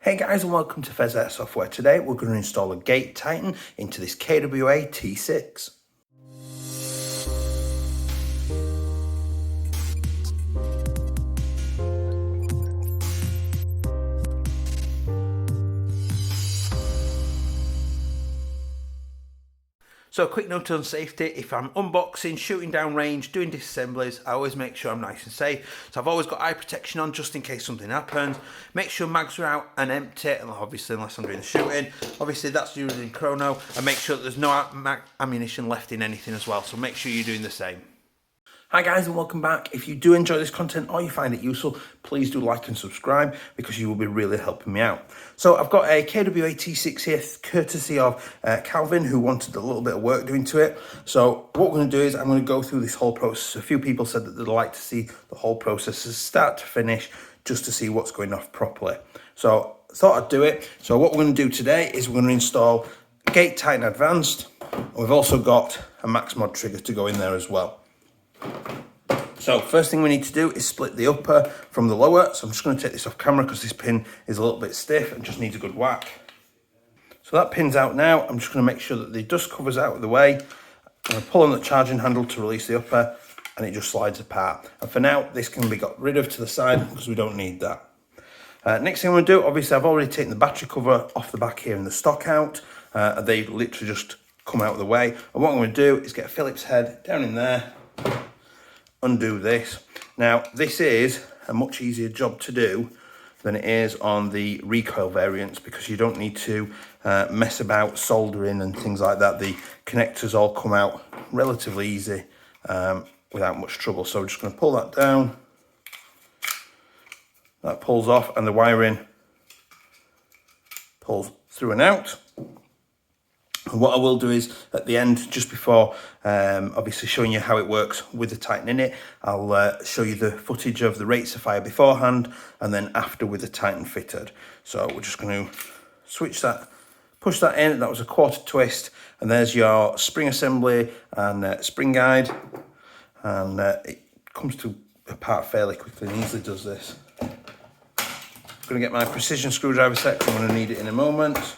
Hey guys, and welcome to Pheas Airsoft, where today we're going to install a gate titan into this KWA T6. So a quick note on safety: if I'm unboxing, shooting down range, doing disassemblies, I always make sure I'm nice and safe. So I've always got eye protection on just in case something happens. Make sure mags are out and empty, and obviously unless I'm doing the shooting. Obviously that's using chrono, and make sure that there's no ammunition left in anything as well. So make sure you're doing the same. Hi guys, and welcome back. If you do enjoy this content or you find it useful, please do like and subscribe because you will be really helping me out. So I've got a KWA T6 here, courtesy of Calvin, who wanted a little bit of work doing to it. So what we're going to do is I'm going to go through this whole process. A few people said that they'd like to see the whole process start to finish, just to see what's going off properly. So I thought I'd do it. So what we're going to do today is we're going to install Gate Titan Advanced. We've also got a Maxx Trigger to go in there as well. So first thing we need to do is split the upper from the lower. So I'm just going to take this off camera because this pin is a little bit stiff and just needs a good whack. So that pin's out now. I'm just going to make sure that the dust cover's out of the way. I'm going to pull on the charging handle to release the upper and it just slides apart. And for now, this can be got rid of to the side because we don't need that. Next thing I'm going to do, obviously I've already taken the battery cover off the back here and the stock out. They literally just come out of the way. And what I'm going to do is get a Phillips head down in there, undo this. Now this is a much easier job to do than it is on the recoil variants because you don't need to mess about soldering and things like that. The connectors all come out relatively easy without much trouble. So we're just going to pull that down. That pulls off and the wiring pulls through and out. And what I will do is at the end, just before obviously showing you how it works with the Titan in it, I'll show you the footage of the rates of fire beforehand and then after with the Titan fitted. So we're just going to switch that, push that in. That was a quarter twist, and there's your spring assembly and spring guide, and it comes to apart fairly quickly and easily does this. I'm going to get my precision screwdriver set because I'm going to need it in a moment.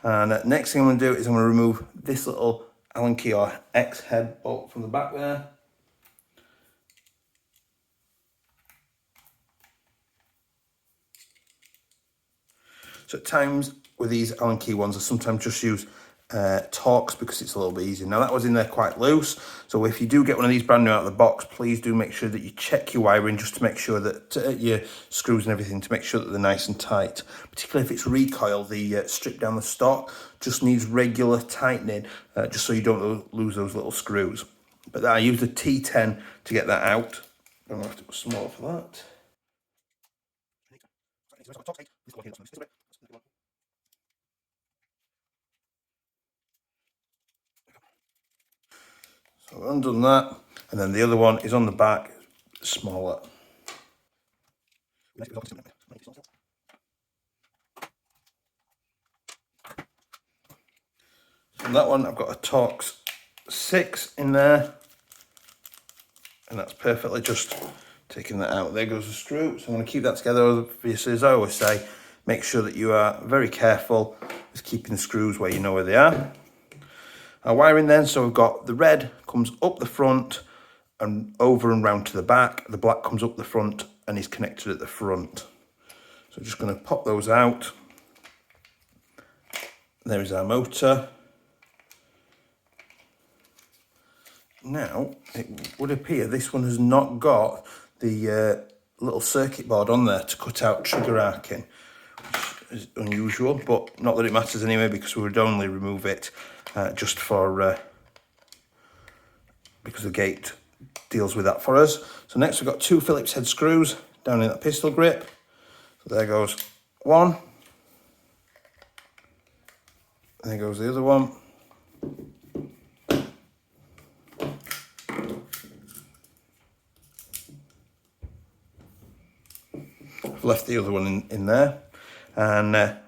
And next thing I'm going to do is I'm going to remove this little Allen key or X head bolt from the back there. So at times with these Allen key ones, I sometimes just use Torx because it's a little bit easier. Now that was in there quite loose, so if you do get one of these brand new out of the box, please do make sure that you check your wiring just to make sure that your screws and everything, to make sure that they're nice and tight. Particularly if it's recoil, the strip down the stock just needs regular tightening, just so you don't lose those little screws. But I used a T10 to get that out. I'm gonna have to go smaller for that. So I've undone that, and then the other one is on the back, smaller. On that one, I've got a Torx 6 in there, and that's perfectly just taking that out. There goes the screw. So I'm going to keep that together. Obviously, as I always say, make sure that you are very careful with keeping the screws where you know where they are. Our wiring then, so we've got the red comes up the front and over and round to the back. The black comes up the front and is connected at the front. So just going to pop those out. There is our motor. Now, it would appear this one has not got the little circuit board on there to cut out trigger arcing, which is unusual, but not that it matters anyway because we would only remove it just for because the gate deals with that for us. So next we've got two Phillips head screws down in that pistol grip. So there goes one. There goes the other one. I've left the other one in there, and I'm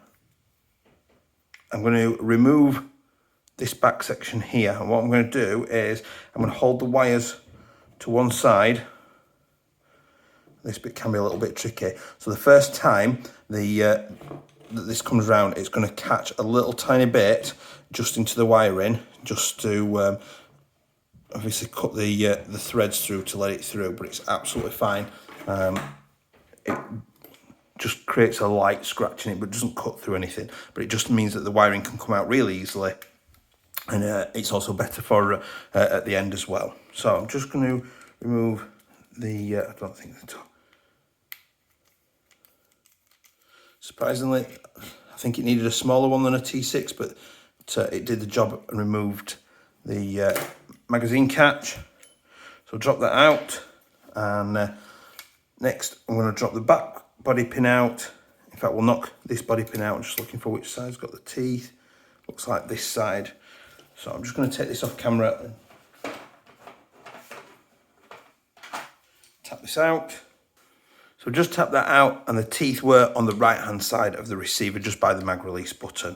going to remove this back section here, and what I'm going to do is I'm going to hold the wires to one side This bit can be a little bit tricky. So the first time that this comes round, it's going to catch a little tiny bit just into the wiring, just to obviously cut the threads through to let it through, but it's absolutely fine. It just creates a light scratch in it, but doesn't cut through anything. But it just means that the wiring can come out really easily, and it's also better for at the end as well. So I'm just going to remove the, I don't think the top. Surprisingly, I think it needed a smaller one than a T6, but it did the job and removed the magazine catch. So drop that out, and next I'm going to drop the back body pin out. In fact, we'll knock this body pin out. I'm just looking for which side's got the teeth. Looks like this side. So I'm just going to take this off camera and tap this out. So just tap that out, and the teeth were on the right hand side of the receiver, just by the mag release button,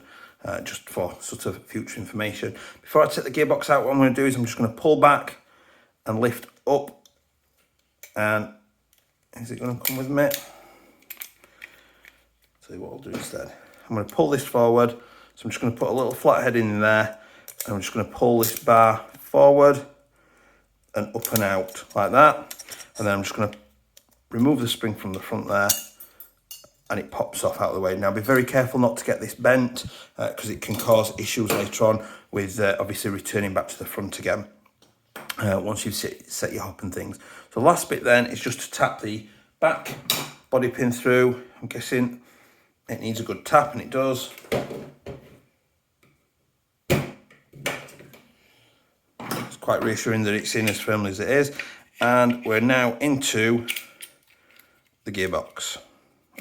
just for sort of future information. Before I take the gearbox out, what I'm going to do is I'm just going to pull back and lift up. And is it going to come with me? I'll tell you what I'll do instead. I'm going to pull this forward. So I'm just going to put a little flathead in there, and I'm just going to pull this bar forward and up and out like that. And then I'm just going to remove the spring from the front there, and it pops off out of the way. Now be very careful not to get this bent, because it can cause issues later on with obviously returning back to the front again once you've set your hop and things. So the last bit then is just to tap the back body pin through. I'm guessing it needs a good tap, and it does. It's quite reassuring that it's in as firmly as it is. And we're now into the gearbox.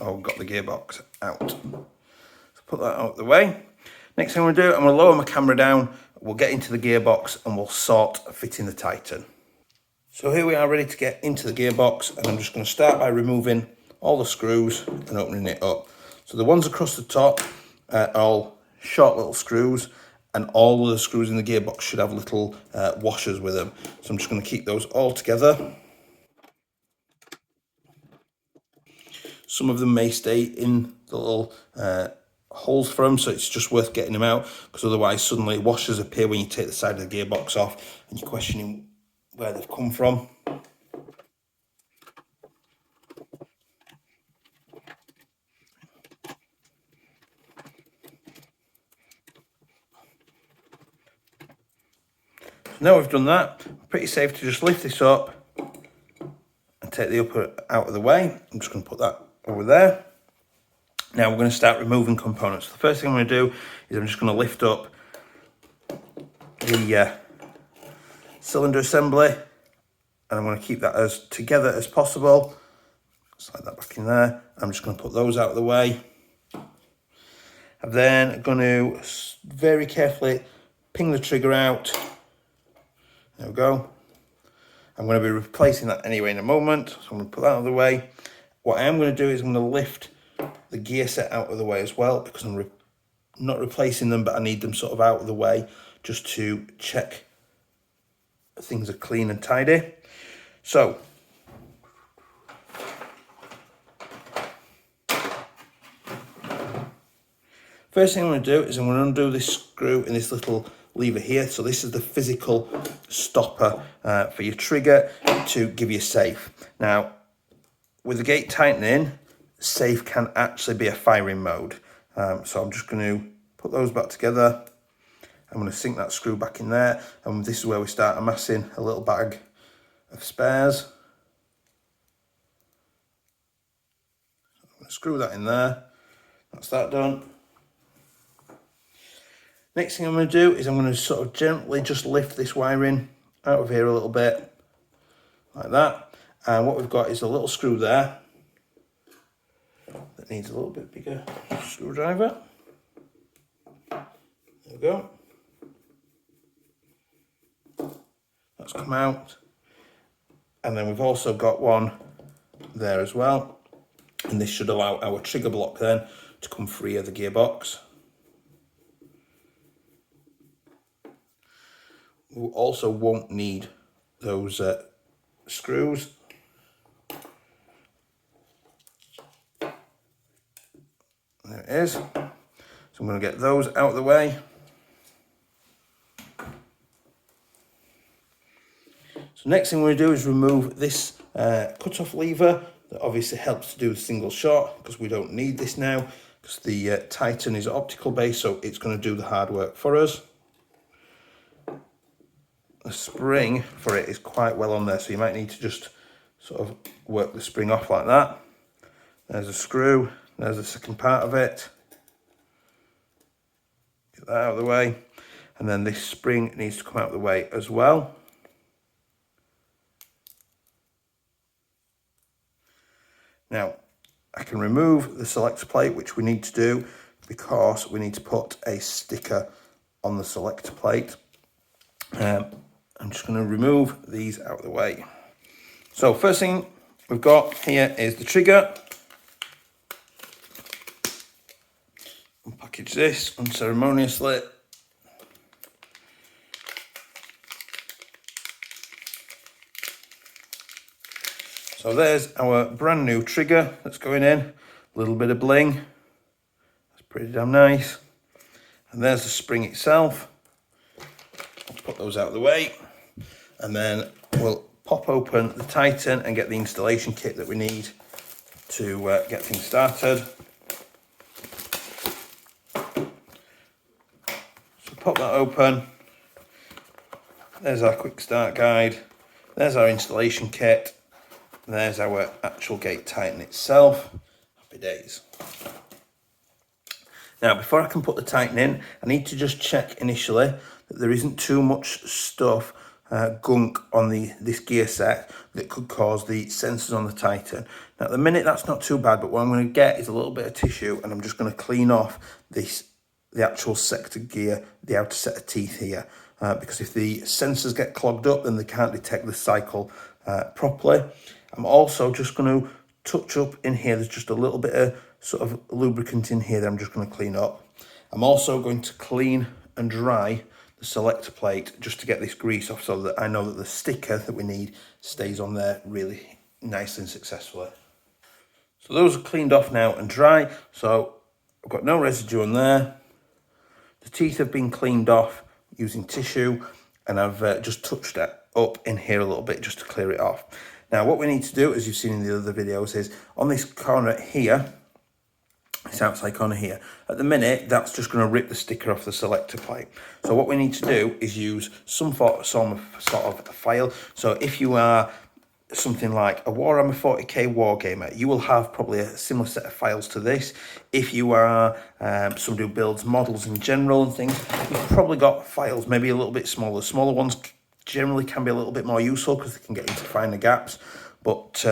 Oh, got the gearbox out. So put that out of the way. Next thing I'm going to do, I'm going to lower my camera down. We'll get into the gearbox and we'll sort fitting the Titan. So here we are, ready to get into the gearbox, and I'm just going to start by removing all the screws and opening it up. So the ones across the top are all short little screws, and all of the screws in the gearbox should have little washers with them. So I'm just going to keep those all together. Some of them may stay in the little holes for them, so it's just worth getting them out, because otherwise suddenly washers appear when you take the side of the gearbox off and you're questioning where they've come from. So now we've done that, pretty safe to just lift this up and take the upper out of the way. I'm just going to put that over there. Now we're going to start removing components. The first thing I'm going to do is I'm just going to lift up the cylinder assembly, and I'm going to keep that as together as possible. Slide that back in there. I'm just going to put those out of the way. I'm then going to very carefully ping the trigger out. There we go. I'm going to be replacing that anyway in a moment, so I'm going to put that out of the way. What I am going to do is I'm going to lift the gear set out of the way as well, because I'm not replacing them, but I need them sort of out of the way just to check things are clean and tidy. So first thing I'm going to do is I'm going to undo this screw in this little lever here. So this is the physical stopper for your trigger to give you safe. Now with the gate tightening, safe can actually be a firing mode. So I'm just going to put those back together. I'm going to sink that screw back in there, and this is where we start amassing a little bag of spares. I'm going to screw that in there. That's that done. Next thing I'm going to do is I'm going to sort of gently just lift this wiring out of here a little bit, like that. And what we've got is a little screw there that needs a little bit bigger screwdriver. There we go. That's come out. And then we've also got one there as well. And this should allow our trigger block then to come free of the gearbox. We also won't need those screws There it is. So I'm going to get those out of the way. So next thing we're going to do is remove this cut-off lever that obviously helps to do a single shot, because we don't need this now because the Titan is optical based, so it's going to do the hard work for us. The spring for it is quite well on there, so you might need to just sort of work the spring off like that. There's a screw, there's the second part of it. Get that out of the way. And then this spring needs to come out of the way as well. Now, I can remove the selector plate, which we need to do because we need to put a sticker on the selector plate. I'm just going to remove these out of the way. So first thing we've got here is the trigger. Unpackage this unceremoniously. So there's our brand new trigger that's going in. A little bit of bling. That's pretty damn nice. And there's the spring itself. I'll put those out of the way. And then we'll pop open the Titan and get the installation kit that we need to get things started. So pop that open. There's our quick start guide. There's our installation kit. There's our actual gate Titan itself. Happy days. Now, before I can put the Titan in, I need to just check initially that there isn't too much stuff, gunk on this gear set that could cause the sensors on the Titan. Now, at the minute, that's not too bad, but what I'm going to get is a little bit of tissue, and I'm just going to clean off the actual sector gear, the outer set of teeth here, because if the sensors get clogged up, then they can't detect the cycle properly. I'm also just going to touch up in here. There's just a little bit of sort of lubricant in here that I'm just going to clean up. I'm also going to clean and dry the selector plate just to get this grease off, so that I know that the sticker that we need stays on there really nicely and successfully. So those are cleaned off now and dry, so I've got no residue on there. The teeth have been cleaned off using tissue, and I've just touched it up in here a little bit just to clear it off. Now, what we need to do, as you've seen in the other videos, is on this corner here, this outside corner here, at the minute, that's just going to rip the sticker off the selector plate. So what we need to do is use some sort of file. So if you are something like a Warhammer 40k wargamer, you will have probably a similar set of files to this. If you are somebody who builds models in general and things, you've probably got files maybe a little bit smaller. Smaller ones generally can be a little bit more useful because they can get into finer gaps, but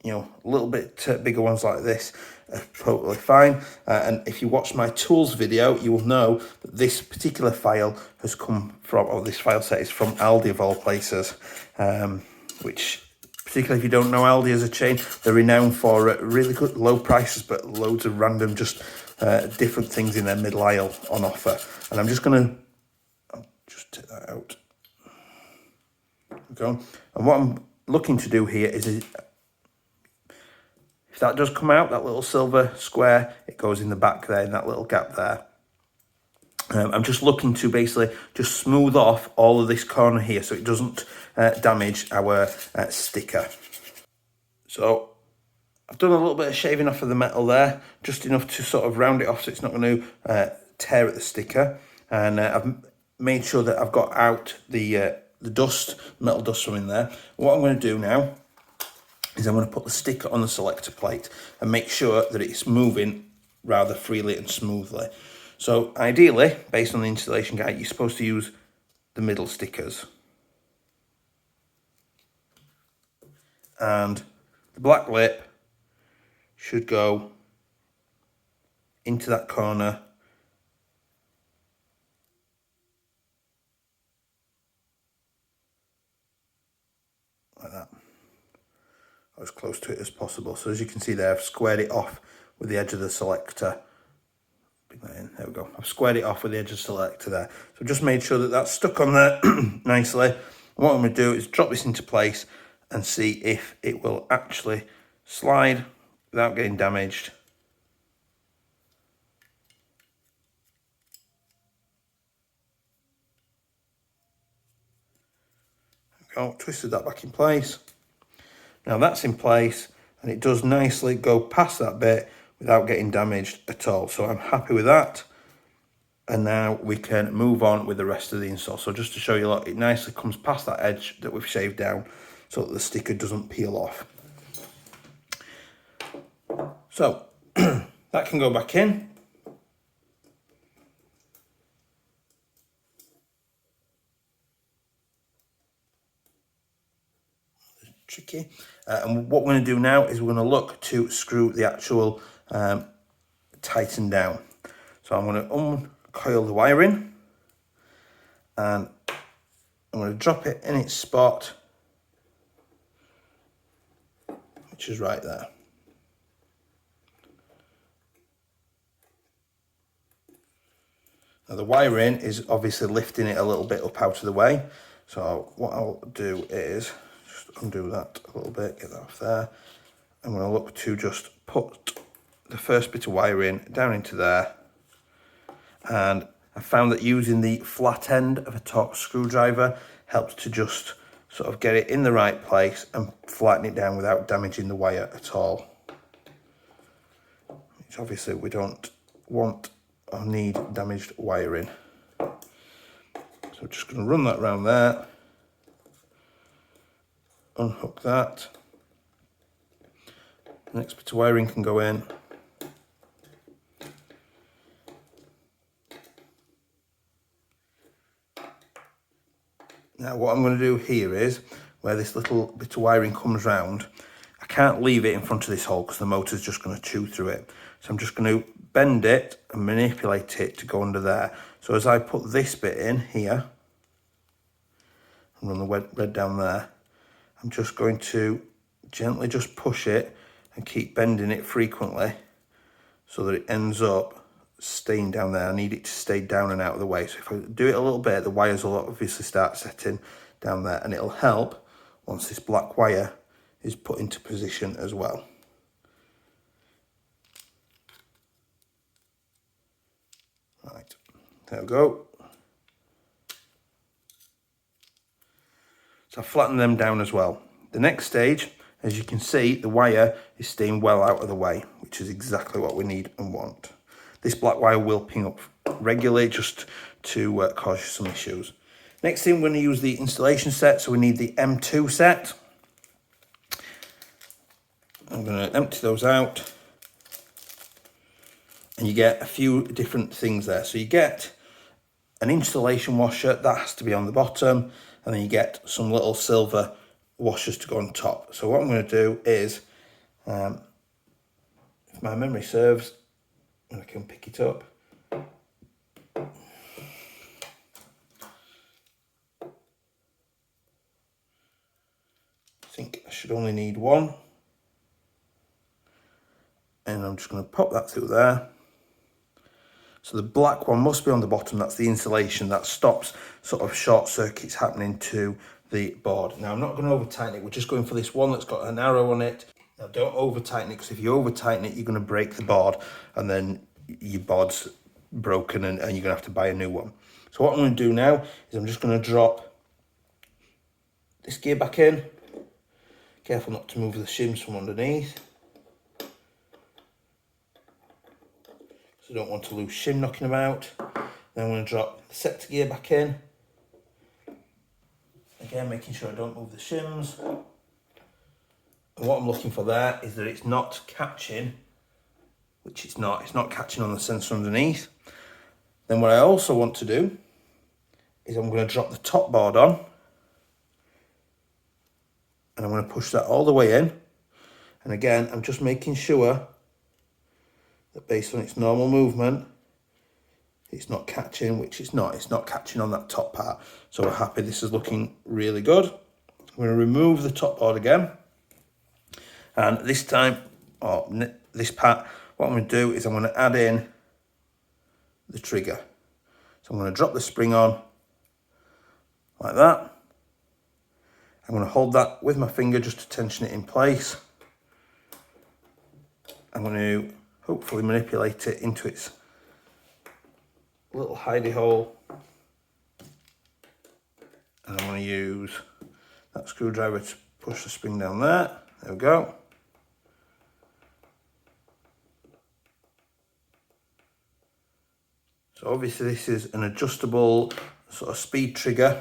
you know, a little bit bigger ones like this are totally fine. And if you watch my tools video, you will know that this particular file has come from, or this file set is from Aldi of all places, which, particularly if you don't know Aldi as a chain, they're renowned for really good low prices, but loads of random just different things in their middle aisle on offer. And I'm just going to take that out. Go. And what I'm looking to do here is, if that does come out, that little silver square, it goes in the back there, in that little gap there. I'm just looking to basically just smooth off all of this corner here so it doesn't damage our sticker. So I've done a little bit of shaving off of the metal there, just enough to sort of round it off so it's not going to tear at the sticker. And I've made sure that I've got out the dust, metal dust from in there. What I'm going to do now is I'm going to put the sticker on the selector plate and make sure that it's moving rather freely and smoothly. So ideally, based on the installation guide, you're supposed to use the middle stickers. And the black lip should go into that corner like that, or as close to it as possible. So as you can see there, I've squared it off with the edge of the selector. Bring that in, there we go. I've squared it off with the edge of the selector there. So just made sure that that's stuck on there nicely. And what I'm going to do is drop this into place and see if it will actually slide without getting damaged. go, twisted that back in place. Now that's in place, and it does nicely go past that bit without getting damaged at all. So I'm happy with that. And now we can move on with the rest of the install. So just to show you, look, it nicely comes past that edge that we've shaved down so that the sticker doesn't peel off. So that can go back in. Tricky. And what we're going to do now is we're going to look to screw the actual tighten down. So I'm going to uncoil the wiring, and I'm going to drop it in its spot, which is right there. Now the wiring is obviously lifting it a little bit up out of the way. So what I'll do is just undo that a little bit, get that off there. I'm going to look to just put the first bit of wiring down into there. And I found that using the flat end of a Torx screwdriver helps to just sort of get it in the right place and flatten it down without damaging the wire at all. Which obviously we don't want or need damaged wiring. So I'm just going to run that around there, unhook that. The next bit of wiring can go in. Now what I'm going to do here is, where this little bit of wiring comes round, I can't leave it in front of this hole because the motor's just going to chew through it. So I'm just going to bend it and manipulate it to go under there. So as I put this bit in here, and run the red down there, I'm just going to gently just push it and keep bending it frequently so that it ends up staying down there. I need it to stay down and out of the way. So if I do it a little bit, the wires will obviously start setting down there, and it'll help once this black wire is put into position as well. Right, there we go. So I've flattened them down as well. The next stage, as you can see, the wire is staying well out of the way, which is exactly what we need and want. This black wire will ping up regularly just to cause you some issues. Next thing, we're going to use the installation set. So we need the M2 set. I'm going to empty those out. And you get a few different things there. So you get an installation washer, that has to be on the bottom. And then you get some little silver washers to go on top. So what I'm going to do is, if my memory serves, and I can pick it up. I think I should only need one. And I'm just going to pop that through there. So the black one must be on the bottom, that's the insulation that stops sort of short circuits happening to the board. Now I'm not going to over tighten it, we're just going for this one that's got an arrow on it. Now don't over tighten it, because if you over tighten it, you're going to break the board and then your board's broken and you're going to have to buy a new one. So what I'm going to do now is I'm just going to drop this gear back in. Careful not to move the shims from underneath. So I don't want to lose shim knocking about. Then I'm going to drop the sector gear back in. Again, making sure I don't move the shims. And what I'm looking for there is that it's not catching, which it's not catching on the sensor underneath. Then what I also want to do is I'm going to drop the top board on. And I'm going to push that all the way in. And again, I'm just making sure that based on its normal movement, it's not catching, which it's not catching on that top part. So we're happy, this is looking really good. I'm going to remove the top board again. And this time, or this part, what I'm going to do is I'm going to add in the trigger. So I'm going to drop the spring on like that. I'm going to hold that with my finger just to tension it in place. I'm going to hopefully manipulate it into its little hidey hole. And I'm going to use that screwdriver to push the spring down there. There we go. So obviously this is an adjustable sort of speed trigger.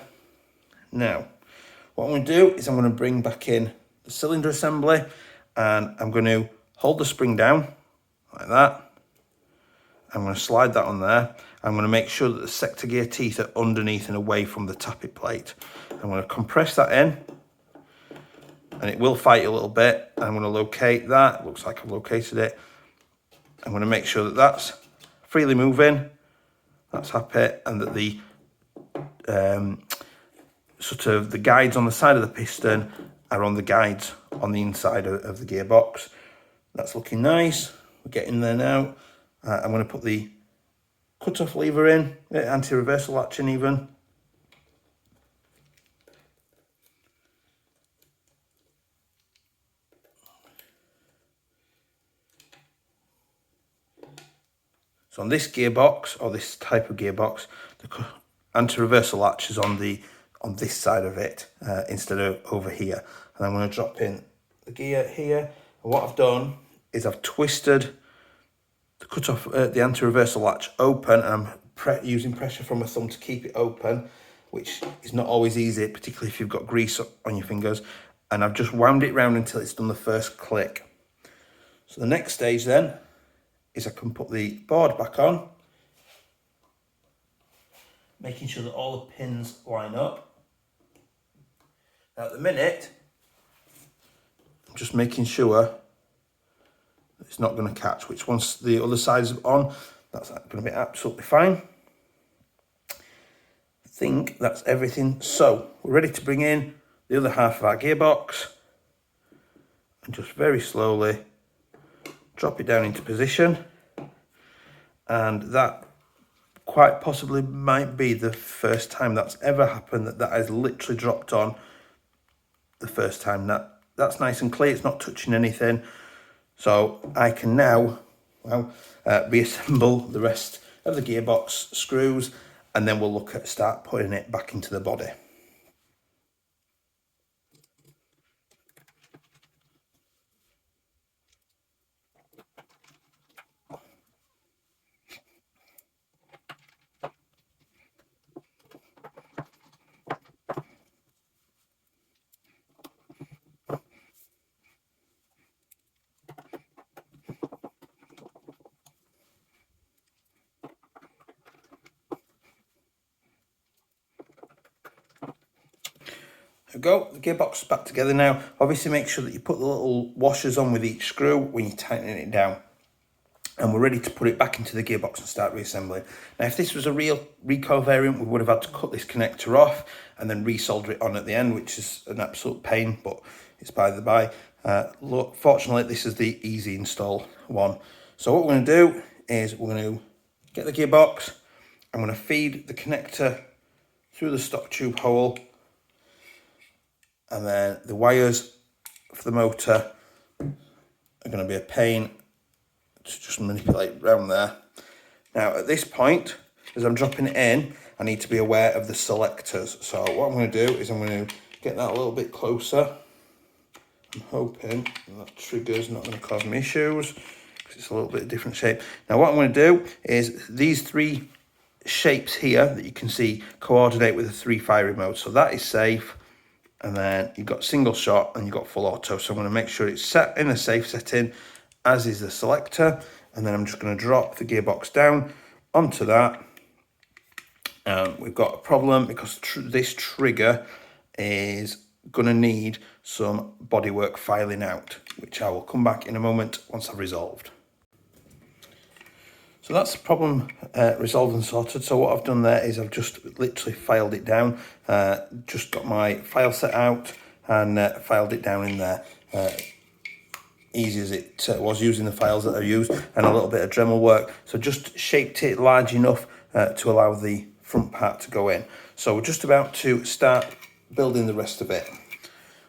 Now, what I'm going to do is I'm going to bring back in the cylinder assembly, and I'm going to hold the spring down like that. I'm going to slide that on there. I'm going to make sure that the sector gear teeth are underneath and away from the tappet plate. I'm going to compress that in, and it will fight a little bit. I'm going to locate that. It looks like I've located it. I'm going to make sure that that's freely moving. That's happy, and that the sort of the guides on the side of the piston are on the guides on the inside of the gearbox. That's looking nice. We're getting there now. I'm going to put the cut-off lever in, anti-reversal latch in even. So on this gearbox, or this type of gearbox, the anti-reversal latch is on this side of it instead of over here. And I'm going to drop in the gear here. And what I've done is I've twisted the cut off the anti-reversal latch open, and I'm using pressure from my thumb to keep it open, which is not always easy, particularly if you've got grease on your fingers. And I've just wound it round until it's done the first click. So the next stage then is I can put the board back on, making sure that all the pins line up. Now at the minute, I'm just making sure it's not going to catch, which once the other side's on, that's going to be absolutely fine. I think that's everything. So we're ready to bring in the other half of our gearbox, and just very slowly drop it down into position. And that quite possibly might be the first time that's ever happened that has literally dropped on the first time. That's nice and clear, it's not touching anything. So I can now reassemble the rest of the gearbox screws, and then we'll look at start putting it back into the body. There we go, the gearbox is back together now. Obviously make sure that you put the little washers on with each screw when you're tightening it down. And we're ready to put it back into the gearbox and start reassembling. Now if this was a real recoil variant, we would have had to cut this connector off and then resolder it on at the end, which is an absolute pain, but it's by the by. Look, fortunately this is the easy install one. So what we're going to do is we're going to get the gearbox. I'm going to feed the connector through the stock tube hole, and then the wires for the motor are going to be a pain to just manipulate around there. Now at this point, as I'm dropping it in, I need to be aware of the selectors. So what I'm going to do is I'm going to get that a little bit closer. I'm hoping that trigger's not going to cause me issues, because it's a little bit different shape. Now what I'm going to do is these three shapes here that you can see coordinate with the 3 firing modes. So that is safe. And then you've got single shot and you've got full auto. So I'm going to make sure it's set in a safe setting, as is the selector. And then I'm just going to drop the gearbox down onto that. We've got a problem because this trigger is going to need some bodywork filing out, which I will come back in a moment once I've resolved. So that's the problem resolved and sorted. So what I've done there is I've just literally filed it down, just got my file set out and filed it down in there. Easy as it was, using the files that I used and a little bit of Dremel work. So just shaped it large enough to allow the front part to go in. So we're just about to start building the rest of it.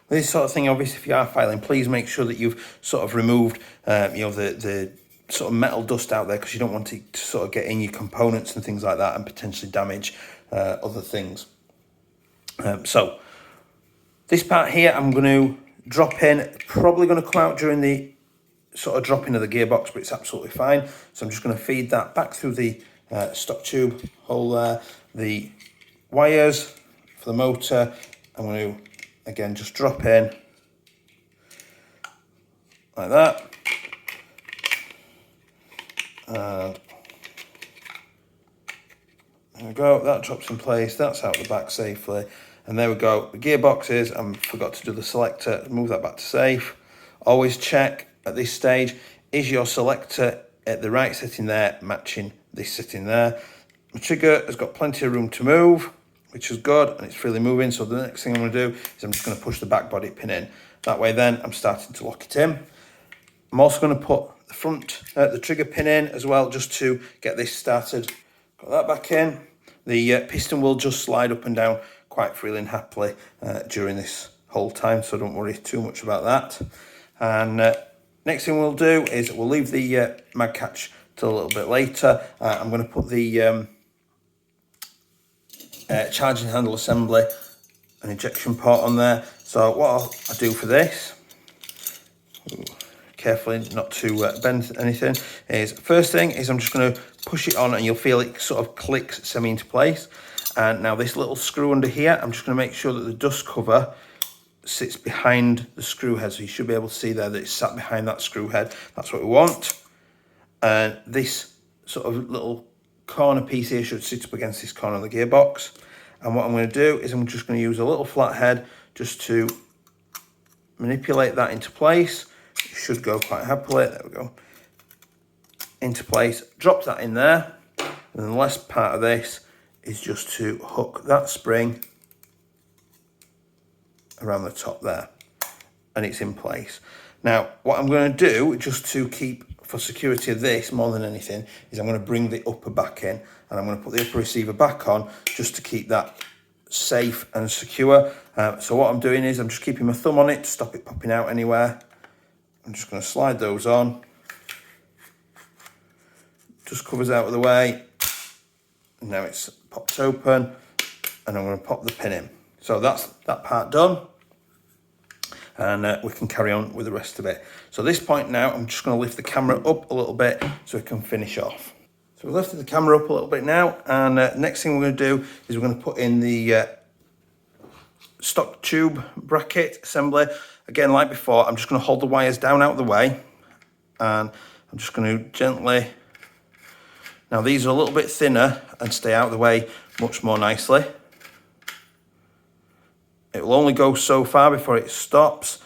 With this sort of thing, obviously if you are filing, please make sure that you've sort of removed the sort of metal dust out there, because you don't want it to sort of get in your components and things like that and potentially damage other things. So This part here I'm going to drop in, probably going to come out during the sort of dropping of the gearbox, but it's absolutely fine. So I'm just going to feed that back through the stock tube hole there. The wires for the motor, I'm going to again just drop in like that. And there we go, that drops in place, that's out the back safely. And there we go, the gearbox is, I forgot to do the selector, move that back to safe. Always check at this stage, is your selector at the right setting there, matching this setting there. The trigger has got plenty of room to move, which is good, and it's freely moving. So the next thing I'm going to do is I'm just going to push the back body pin in. That way then I'm starting to lock it in. I'm also going to put the front, the trigger pin in as well, just to get this started. Got that back in. The piston will just slide up and down quite freely and happily during this whole time, so don't worry too much about that. And next thing we'll do is we'll leave the mag catch till a little bit later. I'm going to put the charging handle assembly and injection port on there. So what I do for this, carefully not to bend anything, is first thing is I'm just going to push it on and you'll feel it sort of clicks semi into place. And now this little screw under here, I'm just going to make sure that the dust cover sits behind the screw head, so you should be able to see there that it's sat behind that screw head. That's what we want. And this sort of little corner piece here should sit up against this corner of the gearbox. And what I'm going to do is I'm just going to use a little flat head just to manipulate that into place. It should go quite happily. There we go. Into place. Drop that in there. And then the last part of this is just to hook that spring around the top there, and it's in place. Now what I'm going to do, just to keep for security of this more than anything, is I'm going to bring the upper back in, and I'm going to put the upper receiver back on just to keep that safe and secure. So what I'm doing is I'm just keeping my thumb on it to stop it popping out anywhere. I'm just going to slide those on, just covers out of the way, and now it's popped open, and I'm going to pop the pin in. So that's that part done, and we can carry on with the rest of it. So at this point now, I'm just going to lift the camera up a little bit so we can finish off. So we've lifted the camera up a little bit now, and next thing we're going to do is we're going to put in the stock tube bracket assembly. Again, like before, I'm just going to hold the wires down out of the way, and I'm just going to gently, now these are a little bit thinner and stay out of the way much more nicely. It will only go so far before it stops,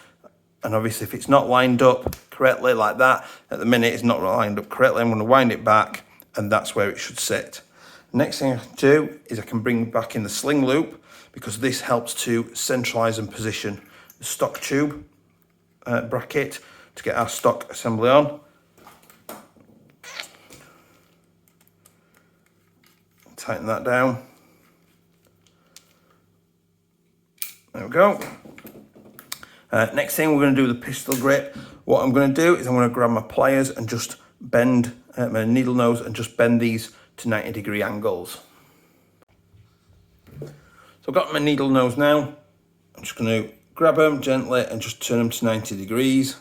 and obviously if it's not lined up correctly like that, at the minute it's not lined up correctly, I'm going to wind it back, and that's where it should sit. Next thing I can do is I can bring back in the sling loop, because this helps to centralise and position the stock tube bracket to get our stock assembly on. Tighten that down. There we go. Next thing, we're going to do the pistol grip. What I'm going to do is I'm going to grab my pliers and just bend my needle nose and just bend these to 90-degree angles. So I've got my needle nose now. I'm just going to grab them gently and just turn them to 90 degrees.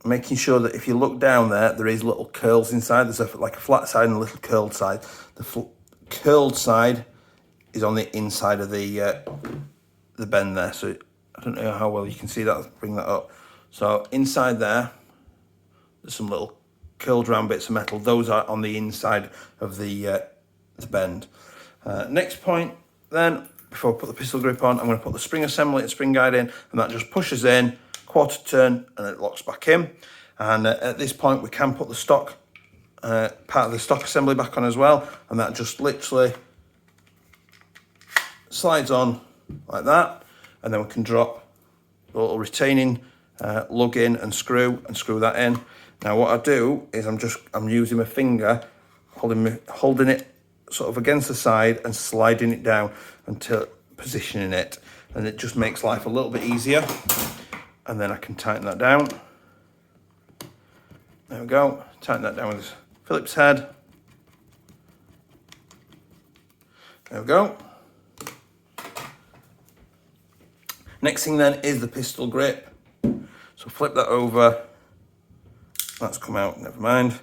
Making sure that if you look down there is little curls inside. There's like a flat side and a little curled side. The curled side is on the inside of the bend there. So I don't know how well you can see that. Let's bring that up. So inside there's some little curled round bits of metal. Those are on the inside of the bend. Next point then, before I put the pistol grip on, I'm going to put the spring assembly and spring guide in, and that just pushes in, quarter turn, and it locks back in. And at this point we can put the stock part of the stock assembly back on as well, and that just literally slides on like that, and then we can drop the little retaining lug in and screw that in. Now what I do is I'm using my finger, holding it sort of against the side and sliding it down until positioning it, and it just makes life a little bit easier. And then I can tighten that down. There we go. Tighten that down with Phillips head. There we go. Next thing then is the pistol grip. So flip that over. That's come out, never mind.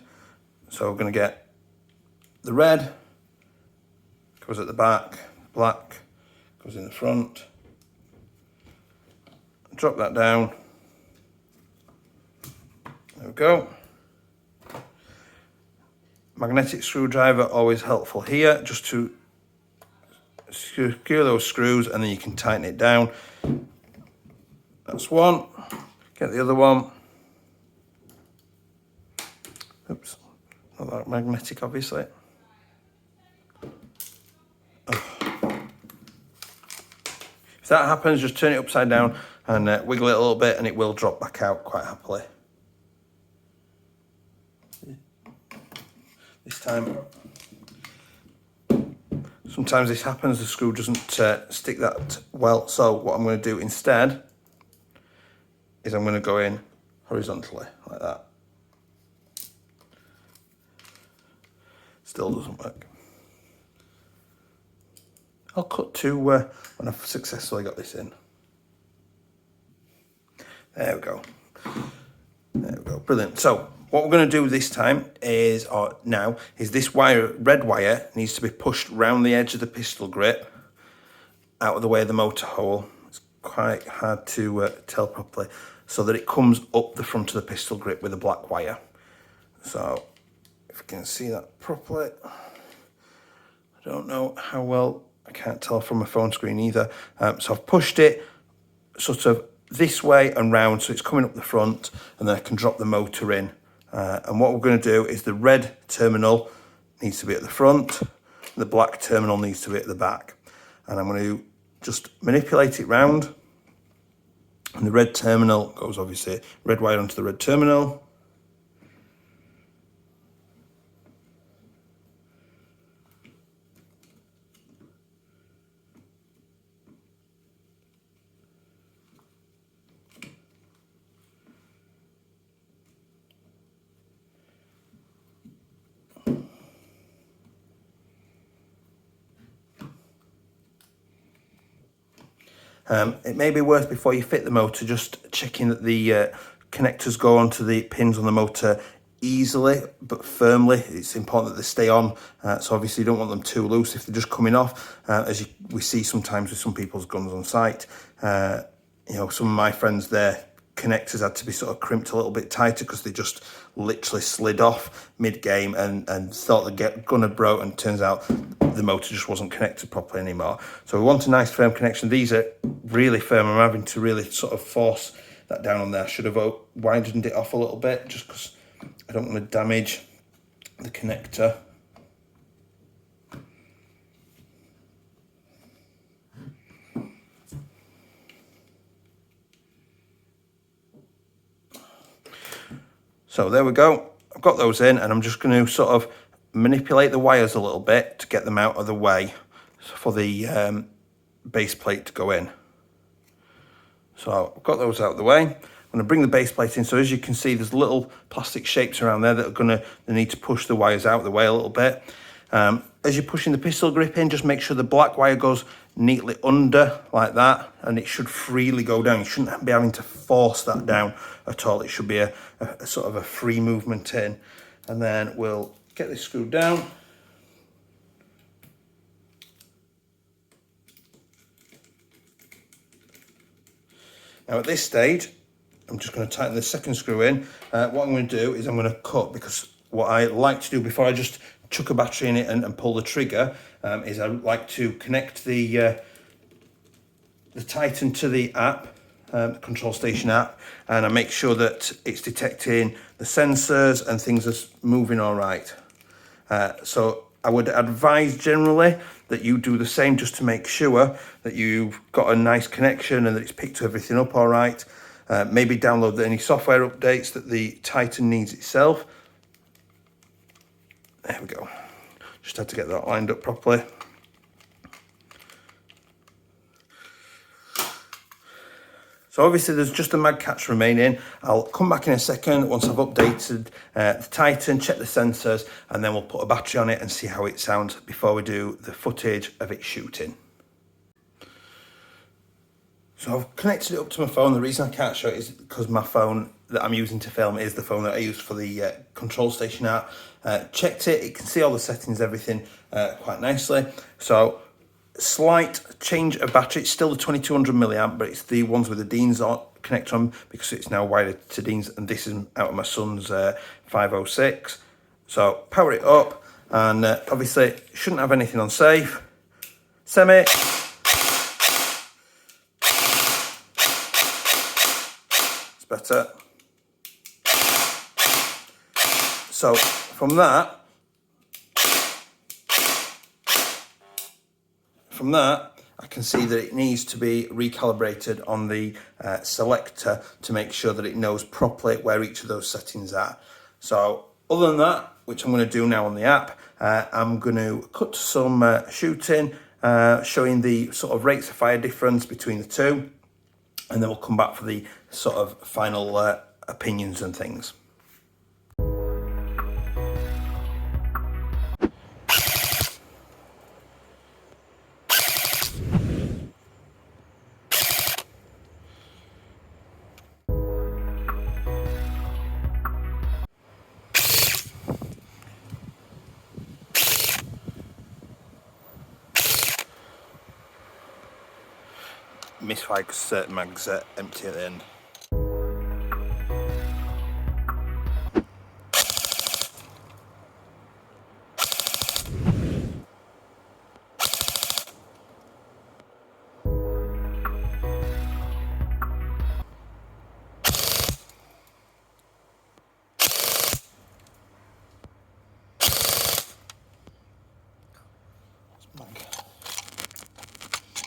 So we're going to get the red, goes at the back, black goes in the front. Drop that down. There we go. Magnetic screwdriver, always helpful here, just to secure those screws, and then you can tighten it down. That's one. Get the other one. Oops, not that magnetic, obviously. Oh. If that happens, just turn it upside down and wiggle it a little bit, and it will drop back out quite happily. This time, sometimes this happens, the screw doesn't stick that well, so what I'm going to do instead is I'm going to go in horizontally, like that. Still doesn't work. I'll cut to when I've successfully got this in. There we go. There we go, brilliant. So what we're going to do this time is, or now, is this wire, red wire, needs to be pushed round the edge of the pistol grip, out of the way of the motor hole. It's quite hard to tell properly, so that it comes up the front of the pistol grip with a black wire. So if you can see that properly, I don't know how well, I can't tell from my phone screen either. So I've pushed it sort of this way and round, so it's coming up the front, and then I can drop the motor in. And what we're going to do is the red terminal needs to be at the front, the black terminal needs to be at the back. And I'm going to just manipulate it round, and the red terminal goes, obviously, red wire onto the red terminal. It may be worth, before you fit the motor, just checking that the connectors go onto the pins on the motor easily but firmly. It's important that they stay on, so obviously you don't want them too loose if they're just coming off, as we see sometimes with some people's guns on site. You know, some of my friends, their connectors had to be sort of crimped a little bit tighter because they just literally slid off mid-game and thought the gun had broke, and turns out the motor just wasn't connected properly anymore. So we want a nice firm connection. These are really firm. I'm having to really sort of force that down on there. I should have widened it off a little bit, just because I don't want to damage the connector. So there we go. I've got those in, and I'm just going to sort of manipulate the wires a little bit to get them out of the way for the base plate to go in. So I've got those out of the way. I'm going to bring the base plate in. So as you can see, there's little plastic shapes around there that are going to need to push the wires out of the way a little bit. As you're pushing the pistol grip in, just make sure the black wire goes neatly under like that, and it should freely go down. You shouldn't be having to force that down at all. It should be a sort of a free movement in. And then we'll get this screwed down. Now at this stage, I'm just going to tighten the second screw in. What I'm going to do is I'm going to cut, because what I like to do before I just chuck a battery in it and pull the trigger, is I like to connect the Titan to the app, control station app, and I make sure that it's detecting the sensors and things are moving all right. So I would advise generally that you do the same, just to make sure that you've got a nice connection and that it's picked everything up all right. Maybe download any software updates that the Titan needs itself. There we go. Just had to get that lined up properly. So obviously there's just a mag catch remaining. I'll come back in a second once I've updated the Titan, check the sensors, and then we'll put a battery on it and see how it sounds before we do the footage of it shooting. So I've connected it up to my phone. The reason I can't show it is because my phone that I'm using to film is the phone that I use for the control station app. Checked it, it can see all the settings, everything quite nicely. So slight change of battery, it's still the 2200 milliamp, but it's the ones with the Dean's connector on because it's now wired to Dean's, and this is out of my son's 506. So power it up, and obviously shouldn't have anything on safe. Semi. Better. So from that I can see that it needs to be recalibrated on the selector to make sure that it knows properly where each of those settings are. So other than that, which I'm going to do now on the app, I'm going to cut to some shooting, showing the sort of rates of fire difference between the two, and then we'll come back for the sort of final opinions and things. Misfire because certain mags are empty at the end.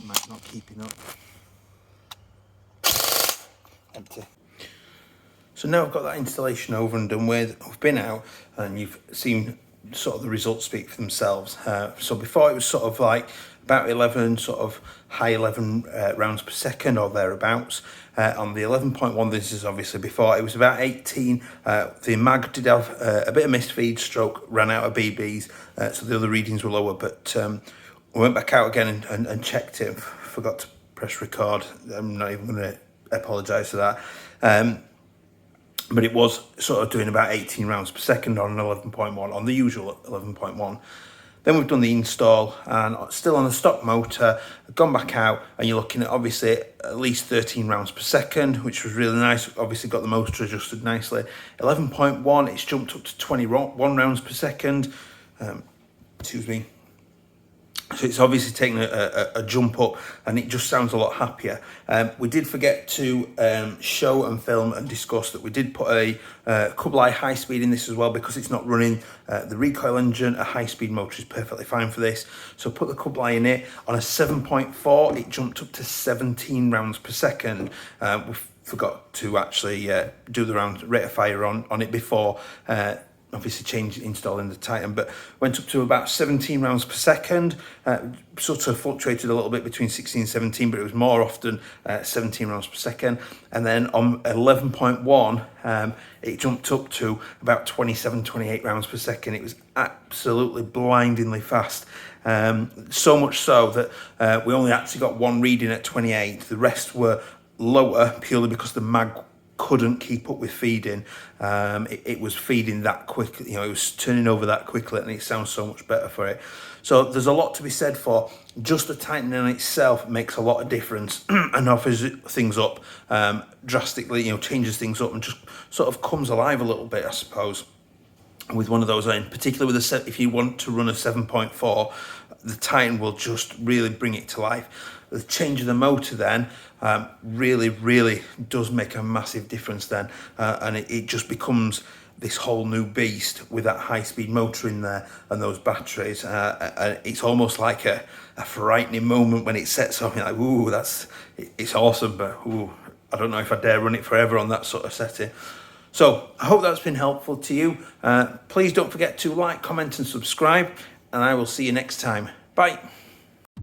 Mag not keeping up. Empty. So now I've got that installation over and done with. I've been out and you've seen sort of the results speak for themselves. So before it was sort of like about 11, sort of high 11 rounds per second or thereabouts. On the 11.1, this is obviously before, it was about 18. The mag did have a bit of missed feed, stroke, ran out of BBs, so the other readings were lower, but we went back out again and checked it. Forgot to press record. I'm not even going to apologise for that. But it was sort of doing about 18 rounds per second on an 11.1, on the usual 11.1. Then we've done the install and still on the stock motor, gone back out, and you're looking at obviously at least 13 rounds per second, which was really nice. Obviously got the motor adjusted nicely. 11.1, it's jumped up to 21 rounds per second. Excuse me. So it's obviously taken a jump up, and it just sounds a lot happier. We did forget to show and film and discuss that we did put a couple eye high speed in this as well, because it's not running the recoil engine. A high speed motor is perfectly fine for this. So put the couple eye in it. On a 7.4, it jumped up to 17 rounds per second. We forgot to actually do the rate of fire on it before obviously installing the Titan, but went up to about 17 rounds per second. Sort of fluctuated a little bit between 16 and 17, but it was more often 17 rounds per second. And then on 11.1, it jumped up to about 27, 28 rounds per second. It was absolutely blindingly fast. So much so that we only actually got one reading at 28. The rest were lower purely because the mag couldn't keep up with feeding. It was feeding that quickly, it was turning over that quickly, and it sounds so much better for it. So there's a lot to be said for just the Titan in itself. Makes a lot of difference and offers things up drastically, changes things up and just sort of comes alive a little bit, I suppose, with one of those in, particularly with if you want to run a 7.4, the Titan will just really bring it to life. The change of the motor then really does make a massive difference then, and it just becomes this whole new beast with that high-speed motor in there and those batteries. It's almost like a frightening moment when it sets off. You're like, ooh, it's awesome, but ooh, I don't know if I dare run it forever on that sort of setting. So I hope that's been helpful to you. Please don't forget to like, comment and subscribe, and I will see you next time. Bye.